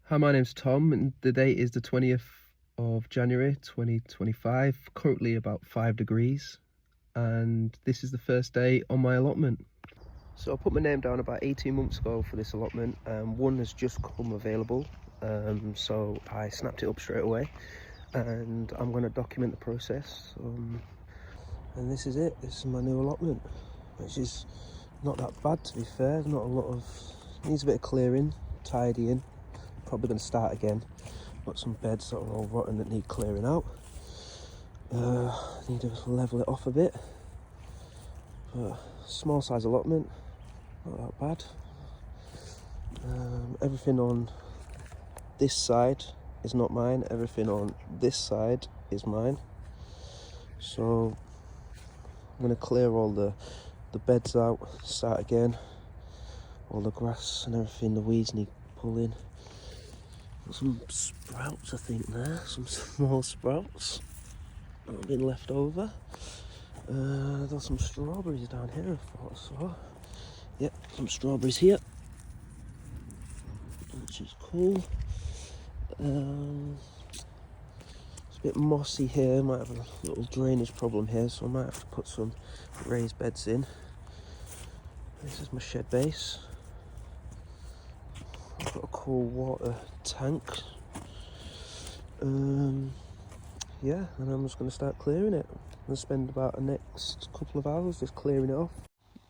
Hi, my name's Tom, and the date is the 20th of January 2025, currently about 5 degrees, and this is the first day on my allotment. So I put my name down about 18 months ago for this allotment, and one has just come available, so I snapped it up straight away, and I'm going to document the process. And this is it. This is my new allotment, which is not that bad, to be fair. Not a lot of, needs a bit of clearing, tidying. Probably going to start again. Got some beds that are all rotten that need clearing out. Need to level it off a bit. But small size allotment, not that bad. Everything on this side is not mine. Everything on this side is mine. So I'm going to clear all the beds out, start again. All the grass and everything, the weeds need pulling. Got some sprouts, I think, there. Some small sprouts that have been left over. There's some strawberries down here, I thought I saw. Yep, some strawberries here, which is cool. It's a bit mossy here. Might have a little drainage problem here, so I might have to put some raised beds in. This is my shed base. I've got a cool water tank. Yeah, and I'm just going to start clearing it. I'm going to spend about the next couple of hours just clearing it off.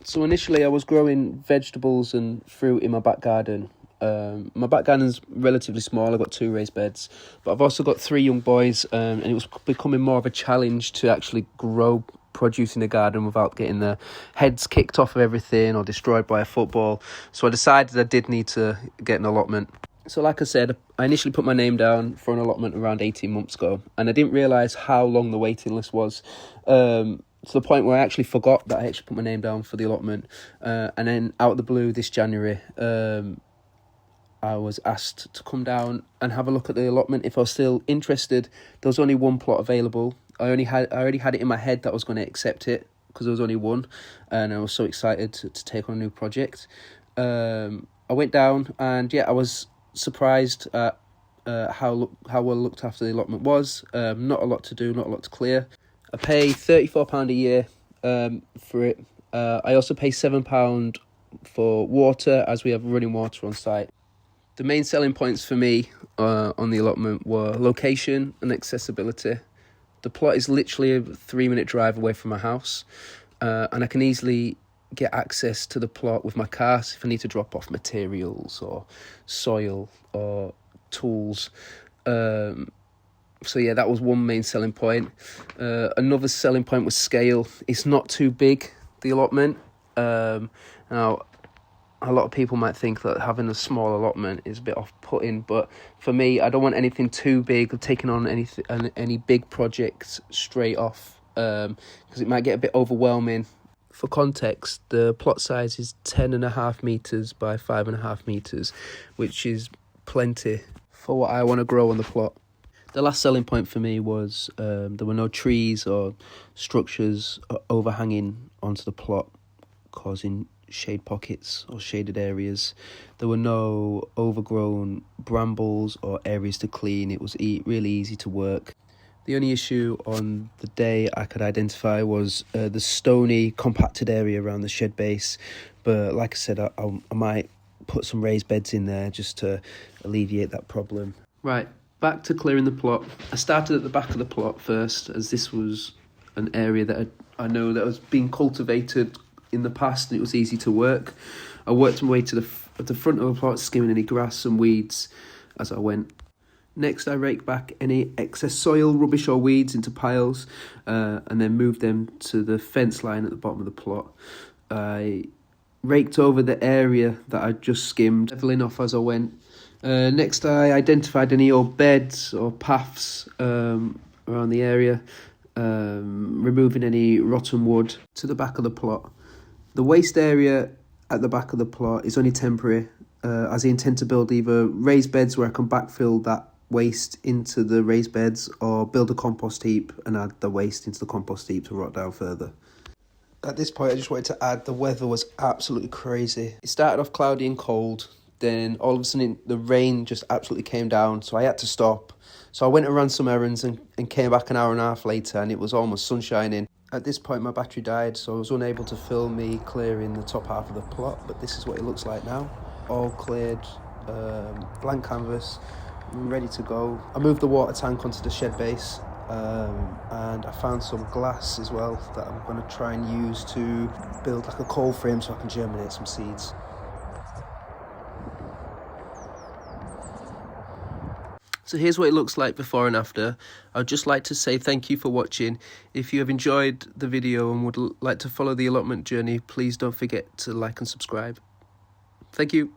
So initially I was growing vegetables and fruit in my back garden. My back garden's relatively small. I've got 2 raised beds, but I've also got 3 young boys, and it was becoming more of a challenge to actually grow produce in the garden without getting the heads kicked off of everything or destroyed by a football. So I decided I did need to get an allotment. So like I said, I initially put my name down for an allotment around 18 months ago, and I didn't realise how long the waiting list was, to the point where I actually forgot that I actually put my name down for the allotment. And then out of the blue this January, I was asked to come down and have a look at the allotment if I was still interested. There was only one plot available. I already had it in my head that I was going to accept it because there was only one, and I was so excited to take on a new project. I went down, and yeah, I was surprised at how well looked after the allotment was. Not a lot to do, not a lot to clear. I pay £34 a year for it. I also pay £7 for water, as we have running water on site. The main selling points for me on the allotment were location and accessibility. The plot is literally a 3-minute drive away from my house, and I can easily get access to the plot with my car if I need to drop off materials or soil or tools. So yeah, that was one main selling point. Another selling point was scale. It's not too big, the allotment. Now, a lot of people might think that having a small allotment is a bit off-putting, but for me, I don't want anything too big or taking on any big projects straight off, because it might get a bit overwhelming. For context, the plot size is 10.5 metres by 5.5 metres, which is plenty for what I want to grow on the plot. The last selling point for me was there were no trees or structures overhanging onto the plot, causing shade pockets or shaded areas. There were no overgrown brambles or areas to clean. It was really easy to work. The only issue on the day I could identify was the stony, compacted area around the shed base. But like I said, I might put some raised beds in there just to alleviate that problem. Right, back to clearing the plot. I started at the back of the plot first, as this was an area that I know that was being cultivated in the past, and it was easy to work. I worked my way to the front of the plot, skimming any grass and weeds as I went. Next, I raked back any excess soil, rubbish or weeds into piles, and then moved them to the fence line at the bottom of the plot. I raked over the area that I just skimmed, leveling off as I went. Next, I identified any old beds or paths around the area, removing any rotten wood to the back of the plot. The waste area at the back of the plot is only temporary, as I intend to build either raised beds where I can backfill that waste into the raised beds, or build a compost heap and add the waste into the compost heap to rot down further. At this point, I just wanted to add the weather was absolutely crazy. It started off cloudy and cold, Then all of a sudden the rain just absolutely came down, so I had to stop. So I went and ran some errands and came back an hour and a half later, and it was almost sun shining. At this point my battery died, so I was unable to film me clearing the top half of the plot, but this is what it looks like now. All cleared, blank canvas, ready to go. I moved the water tank onto the shed base, and I found some glass as well that I'm going to try and use to build like a cold frame so I can germinate some seeds. So here's what it looks like before and after. I'd just like to say thank you for watching. If you have enjoyed the video and would like to follow the allotment journey, please don't forget to like and subscribe. Thank you.